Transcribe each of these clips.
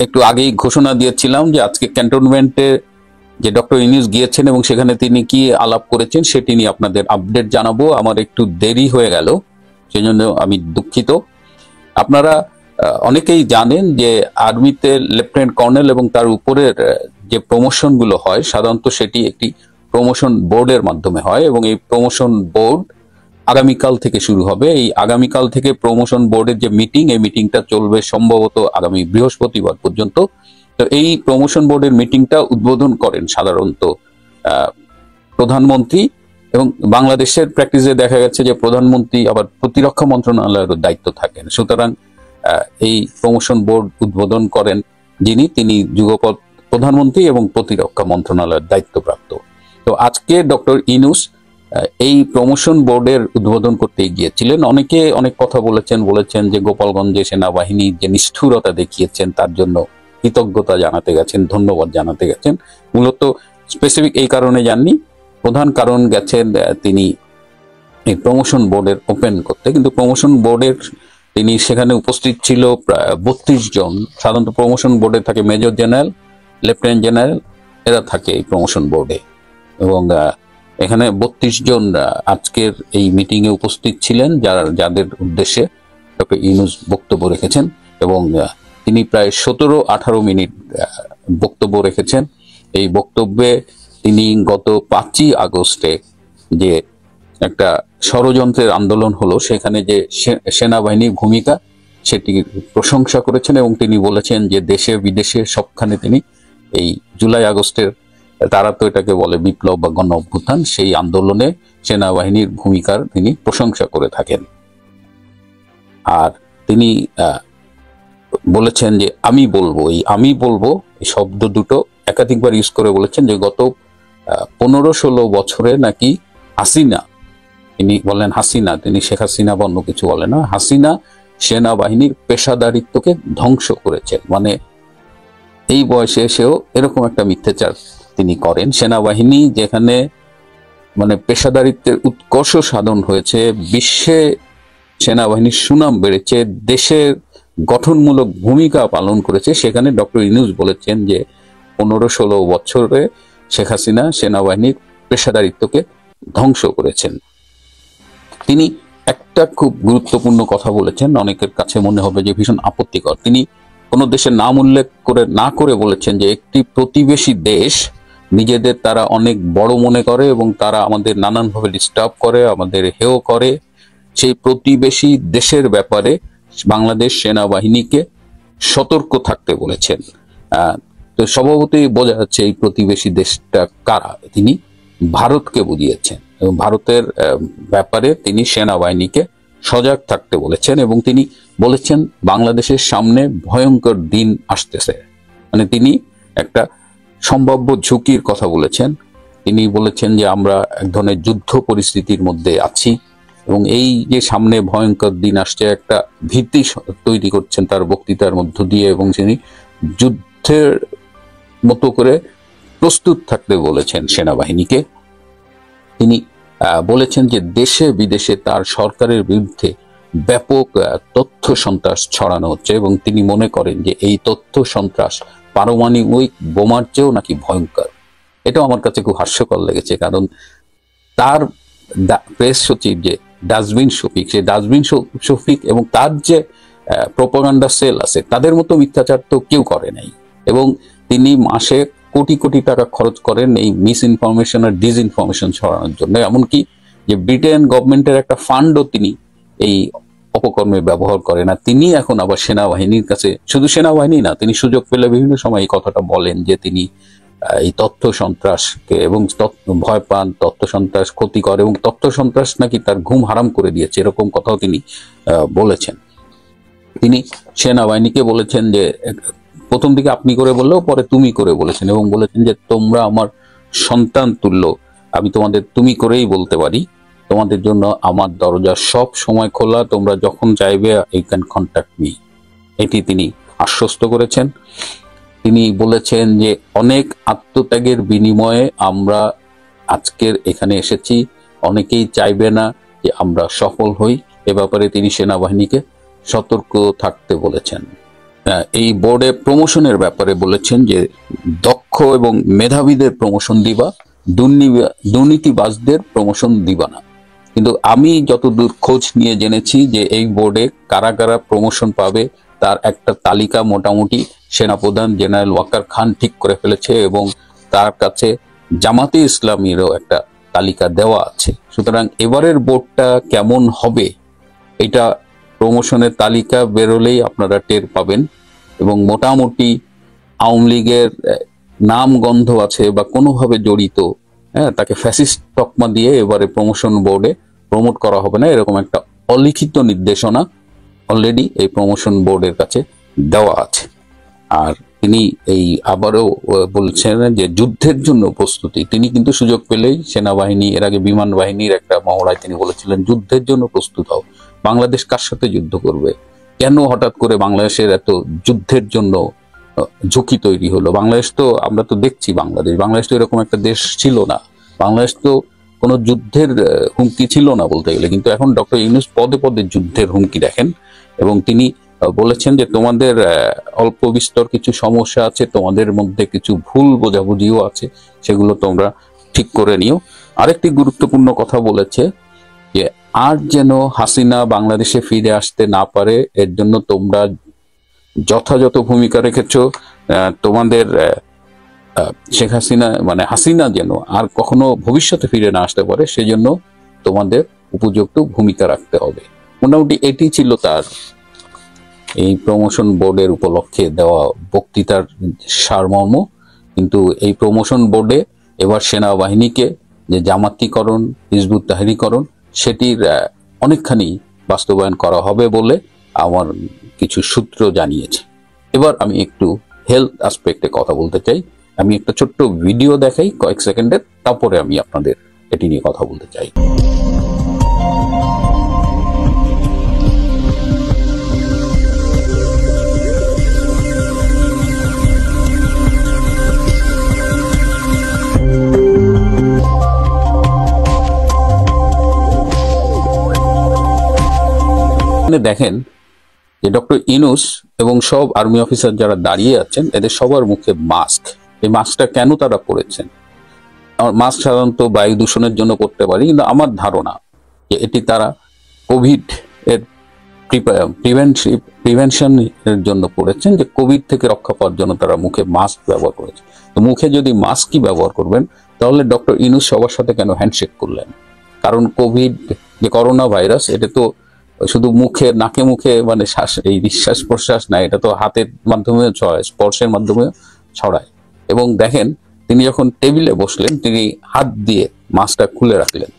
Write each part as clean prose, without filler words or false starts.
একটু আগেই ঘোষণা দিয়েছিলাম যে আজকে ক্যান্টনমেন্টে যে ডক্টর ইউনূস গিয়েছেন এবং সেখানে তিনি কি আলাপ করেছেন সেটি নিয়ে আপনাদের আপডেট জানাবো। আমার একটু দেরি হয়ে গেল, সেজন্য আমি দুঃখিত। আপনারা অনেকেই জানেন যে আর্মিতে লেফটেন্যান্ট কর্নেল এবং তার উপরের যে প্রমোশন গুলো হয় সাধারণত সেটি একটি প্রমোশন বোর্ডের মাধ্যমে হয় এবং এই প্রমোশন বোর্ড আগামীকাল থেকে শুরু হবে। এই আগামীকাল থেকে প্রমোশন বোর্ডের যে মিটিং, এই মিটিংটা চলবে সম্ভবত আগামী বৃহস্পতিবার পর্যন্ত। তো এই প্রমোশন বোর্ডের মিটিংটা উদ্বোধন করেন সাধারণত প্রধানমন্ত্রী, এবং বাংলাদেশের প্র্যাকটিসে দেখা গেছে যে প্রধানমন্ত্রী আবার প্রতিরক্ষা মন্ত্রণালয়ের দায়িত্ব থাকেন। সুতরাং এই প্রমোশন বোর্ড উদ্বোধন করেন তিনি যুগপৎ প্রধানমন্ত্রী এবং প্রতিরক্ষা মন্ত্রণালয়ের দায়িত্বপ্রাপ্ত। তো আজকে ডক্টর ইউনূস এই প্রমোশন বোর্ডের উদ্বোধন করতে গিয়েছিলেন। অনেকে অনেক কথা বলেছেন যে গোপালগঞ্জে সেনাবাহিনী যে নিষ্ঠুরতা দেখিয়েছেন তার জন্য কৃতজ্ঞতা জানাতে গেছেন, ধন্যবাদ জানাতে গেছেন। মূলত স্পেসিফিক এই কারণে যাননি, প্রধান কারণ গেছেন তিনি এই প্রমোশন বোর্ডের ওপেন করতে। কিন্তু প্রমোশন বোর্ডের তিনি সেখানে উপস্থিত ছিল প্রায় 32 জন। সাধারণত প্রমোশন বোর্ডে থাকে মেজর জেনারেল, লেফটেন্যান্ট জেনারেল, এরা থাকে এই প্রমোশন বোর্ডে। এবং এখানে 32 জন আজকের এই মিটিং এ উপস্থিত ছিলেন, যাদের উদ্দেশ্যে ডক্টর ইউনূস বক্তব্য রেখেছেন। এবং তিনি প্রায় 17-18 মিনিট বক্তব্য রেখেছেন। এই বক্তব্যে তিনি গত 5ই আগস্টে যে একটা ষড়যন্ত্রের আন্দোলন হলো সেখানে যে সেনাবাহিনীর ভূমিকা সেটির প্রশংসা করেছেন এবং তিনি বলেছেন যে দেশে বিদেশে সবখানে তিনি এই জুলাই আগস্টের, তারা তো এটাকে বলে বিপ্লব বা গণ অভ্যুত্থান, সেই আন্দোলনে সেনাবাহিনীর ভূমিকার তিনি প্রশংসা করে থাকেন। আর তিনি বলেছেন যে আমি বলবো এই শব্দ দুটো একাধিকবার ইউজ করে বলেছেন যে গত 15-16 বছরে নাকি হাসিনা, তিনি বলেন হাসিনা, তিনি শেখ হাসিনা বা অন্য কিছু বলে না, হাসিনা সেনাবাহিনীর পেশাদারিত্বকে ধ্বংস করেছেন। মানে এই বয়সে এসেও এরকম একটা মিথ্যাচার তিনি করেন। সেনাবাহিনী যেখানে মানে পেশাদারিত্বের উৎকর্ষ সাধন হয়েছে, বিশ্বে সেনাবাহিনীর সুনাম বেড়েছে, দেশের গঠনমূলক ভূমিকা পালন করেছে, সেখানে ডক্টর ইউনূস বলেছেন যে 15-16 বছরে শেখ হাসিনা সেনাবাহিনীর পেশাদারিত্বকে ধ্বংস করেছেন। তিনি একটা খুব গুরুত্বপূর্ণ কথা বলেছেন, অনেকের কাছে মনে হবে যে ভীষণ আপত্তিকর। তিনি কোন দেশের নাম উল্লেখ করে বলেছেন যে একটি প্রতিবেশী দেশ নিজেদের তারা অনেক বড় মনে করে এবং তারা আমাদের নানানভাবে ডিস্টার্ব করে, আমাদের হেয় করে। সেই প্রতিবেশী দেশের ব্যাপারে বাংলাদেশ সেনাবাহিনীকে সতর্ক থাকতে বলেছেন। তো স্বভাবতই বোঝা যাচ্ছে এই প্রতিবেশী দেশটা কারা। তিনি ভারতকে বুঝিয়েছেন এবং ভারতের ব্যাপারে তিনি সেনাবাহিনীকে সজাগ থাকতে বলেছেন এবং তিনি বলেছেন বাংলাদেশের সামনে ভয়ঙ্কর দিন আসতেছে। মানে তিনি একটা সম্ভাব্য ঝুঁকির কথা বলেছেন। তিনি বলেছেন যে আমরা এক ধরনের যুদ্ধ পরিস্থিতির মধ্যে আছি এবং এই যে সামনে ভয়ঙ্কর দিন আসছে একটা ভীতি তৈরি করছেন তার বক্তৃতার মধ্য দিয়ে, এবং তিনি যুদ্ধের মতো করে প্রস্তুত থাকতে বলেছেন সেনাবাহিনীকে। তিনি বলেছেন যে দেশে বিদেশে তার সরকারের বিরুদ্ধে ব্যাপক তথ্য সন্ত্রাস ছড়ানো হচ্ছে এবং তিনি মনে করেন যে এই তথ্য সন্ত্রাস পারমাণবিক বোমার চেয়েও নাকি ভয়ঙ্কর। এটাও আমার কাছে খুব হাস্যকর লেগেছে, কারণ তার প্রেস সচিব যে ডাস্টবিন শফিক, সেই ডাস্টবিন শফিক এবং তার যে প্রোপাগান্ডা সেল আছে তাদের মতো মিথ্যাচার তো কেউ করে নাই। এবং তিনি মাসে কোটি কোটি টাকা খরচ করেন এই মিস ইনফরমেশন আর ডিসইনফরমেশন ছড়ানোর জন্য। এমনকি যে ব্রিটেন গভর্নমেন্টের একটা ফান্ডও তিনি এই অপকর্মে ব্যবহার করেন। আর তিনি এখন আবার সেনাবাহিনীর কাছে, শুধু সেনাবাহিনী না, তিনি সুযোগ পেলে বিভিন্ন সময় এই কথাটা বলেন যে তিনি এই তথ্য সন্ত্রাসকে এবং ভয় পান, তথ্য সন্ত্রাস ক্ষতি করে এবং তথ্য সন্ত্রাস নাকি তার ঘুম হারাম করে দিয়েছে, এরকম কথাও তিনি বলেছেন। তিনি সেনাবাহিনীকে বলেছেন যে প্রথম দিকে আপনি করে বললেও পরে তুমি করে বলেছেন এবং বলেছেন যে তোমরা আমার সন্তান তুল্য, আমি তোমাদের তুমি করেই বলতে পারি, তোমাদের জন্য আমার দরজা সব সময় খোলা, তোমরা যখন চাইবে ইউ ক্যান কন্ট্যাক্ট মি। এটি তিনি আশ্বস্ত করেছেন। তিনি বলেছেন যে অনেক আত্মত্যাগের বিনিময়ে আমরা আজকের এখানে এসেছি, অনেকেই চাইবে না যে আমরা সফল হই। এ ব্যাপারে তিনি সেনাবাহিনীকে সতর্ক থাকতে বলেছেন। এই বোর্ডে প্রমোশনের ব্যাপারে বলেছেন যে দক্ষ এবং মেধাবীদের প্রমোশন দিবা, দুর্নীতিবাজদের প্রমোশন দিবা না। কিন্তু আমি যতদূর খোঁজ নিয়ে জেনেছি যে এই বোর্ডে কারা কারা প্রমোশন পাবে তার একটা তালিকা মোটামুটি সেনাপ্রধান জেনারেল ওয়াকার খান ঠিক করে ফেলেছে, এবং তার কাছে জামাতে ইসলামীরও একটা তালিকা দেওয়া আছে। সুতরাং এবারের বোর্ডটা কেমন হবে এটা প্রমোশনের তালিকা বেরোলেই আপনারা টের পাবেন। এবং মোটামুটি আওয়ামী লীগের নাম গন্ধ আছে বা কোনোভাবে জড়িত, তাকে ফ্যাসিস্ট তকমা দিয়ে এবারে প্রমোশন বোর্ডে প্রমোট করা হবে না, এরকম একটা অলিখিত নির্দেশনা অলরেডি এই প্রমোশন বোর্ডের কাছে দেওয়া আছে। আর তিনি এই আবারও বলছেন যে যুদ্ধের জন্য প্রস্তুতি। তিনি কিন্তু সুযোগ পেলেই সেনাবাহিনী, এর আগে বিমান বাহিনীর একটা মহড়ায় তিনি বলেছিলেন যুদ্ধের জন্য প্রস্তুত হও। বাংলাদেশ কার সাথে যুদ্ধ করবে? কেন হঠাৎ করে বাংলাদেশের এত যুদ্ধের জন্য ঝুঁকি তৈরি হলো? বাংলাদেশ তো, আমরা তো দেখছি বাংলাদেশ তো এরকম একটা দেশ ছিল না। বাংলাদেশ তো কোনো যুদ্ধের হুমকি ছিল না বলতে গেলে, কিন্তু এখন ডক্টর ইউনূস পদে পদে যুদ্ধের হুমকি দেখেন। এবং তিনি বলেছেন যে তোমাদের অল্প বিস্তর কিছু সমস্যা আছে, তোমাদের মধ্যে কিছু ভুল বোঝাবুঝিও আছে, সেগুলো তোমরা ঠিক করে নিও। আরেকটি গুরুত্বপূর্ণ কথা বলেছে যে আর যেন হাসিনা বাংলাদেশে ফিরে আসতে না পারে, এর জন্য তোমরা যথাযথ ভূমিকা রেখেছ। তোমাদের শেখ হাসিনা মানে হাসিনা যেন আর কখনো ভবিষ্যতে ফিরে না আসতে পারে, সেজন্য তোমাদের উপযুক্ত ভূমিকা রাখতে হবে। মোটামুটি এটি ছিল তার এই প্রমোশন বোর্ডের উপলক্ষে দেওয়া বক্তৃতার সারমর্ম। কিন্তু এই প্রমোশন বোর্ডে এবার সেনাবাহিনীকে যে জামাতিকরণ, হিজবুত তাহরিকরণ, সেটির অনেকখানি বাস্তবায়ন করা হবে বলে আমার কিছু সূত্র জানিয়েছে। এবার আমি একটু হেলথ অ্যাসপেক্টে কথা বলতে চাই। আমি একটা ছোট্ট ভিডিও দেখাই কয়েক সেকেন্ডের, তারপরে আমি আপনাদের এটি নিয়ে কথা বলতে চাই। দেখেন যে ডক্টর ইউনূস এবং সব আর্মি অফিসার যারা দাঁড়িয়ে আছেন, এদের সবার মুখে মাস্ক। এই মাস্কটা কেন তারা পরেছেন? মাস্ক সাধারণত বায়ু দূষণের জন্য করতে পারি, কিন্তু আমার ধারণা যে এটি তারা কোভিড এর প্রিভেনশনের জন্য করেছেন, যে কোভিড থেকে রক্ষা পাওয়ার জন্য তারা মুখে মাস্ক ব্যবহার করেছে। তো মুখে যদি মাস্কই ব্যবহার করবেন, তাহলে ডক্টর ইউনূস সবার সাথে কেন হ্যান্ডশেক করলেন? কারণ কোভিড যে করোনা ভাইরাস, এটা তো শুধু মুখে, নাকে মুখে মানে শ্বাস, এই নিঃশ্বাস প্রশ্বাস না, এটা তো হাতের মাধ্যমে ছড়ায়, স্পর্শের মাধ্যমে ছড়ায়। এবং দেখেন তিনি যখন টেবিলে বসলেন, তিনি হাত দিয়ে মাস্কটা খুলে রাখলেন।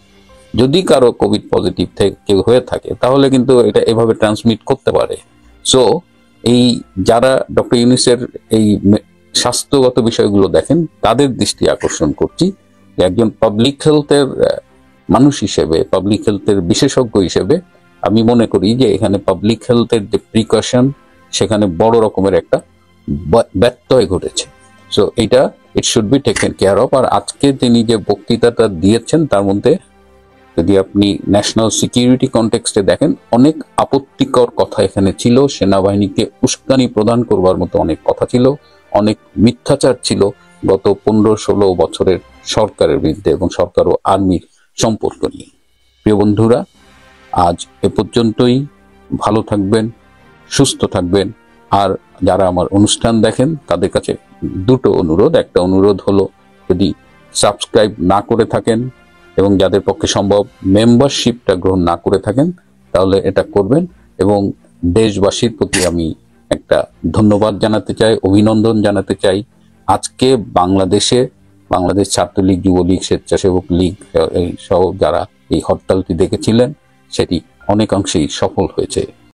যদি কারো কোভিড পজিটিভ কেউ হয়ে থাকে, তাহলে কিন্তু এটা এভাবে ট্রান্সমিট করতে পারে। সো এই যারা ডক্টর ইউনূসের এই স্বাস্থ্যগত বিষয়গুলো দেখেন, তাদের দৃষ্টি আকর্ষণ করছি যে একজন পাবলিক হেলথের মানুষ হিসেবে, পাবলিক হেলথের বিশেষজ্ঞ হিসেবে আমি মনে করি যে এখানে পাবলিক হেলথের যে প্রিকশন, সেখানে বড় রকমের একটা ব্যত্যয় ঘটেছে। সো এটা it should be taken care of. আর আজকে তিনি যে বক্তৃতাটা দিয়েছেন, তার মধ্যে যদি আপনি ন্যাশনাল সিকিউরিটি কনটেক্সটে দেখেন, অনেক আপত্তিকর কথা এখানে ছিল। সেনাবাহিনীকে উস্কানি প্রদান করবার মতো অনেক কথা ছিল, অনেক মিথ্যাচার ছিল গত 15-16 বছরের সরকারের বিরুদ্ধে এবং সরকার ও আর্মির সম্পর্ক নিয়ে। প্রিয় বন্ধুরা, আজ এ পর্যন্তই। ভালো থাকবেন, সুস্থ থাকবেন। আর যারা আমার অনুষ্ঠান দেখেন, তাদের কাছে দুটো অনুরোধ। একটা অনুরোধ হলো, যদি সাবস্ক্রাইব না করে থাকেন এবং যাদের পক্ষে সম্ভব মেম্বারশিপটা গ্রহণ না করে থাকেন, তাহলে এটা করবেন। এবং দেশবাসীর প্রতি আমি একটা ধন্যবাদ জানাতে চাই, অভিনন্দন জানাতে চাই। আজকে বাংলাদেশ ছাত্রলীগ, যুবলীগ, স্বেচ্ছাসেবক লীগ সহ যারা এই হরতালটি দেখেছিলেন, সেটি অনেকাংশেই সফল হয়েছে।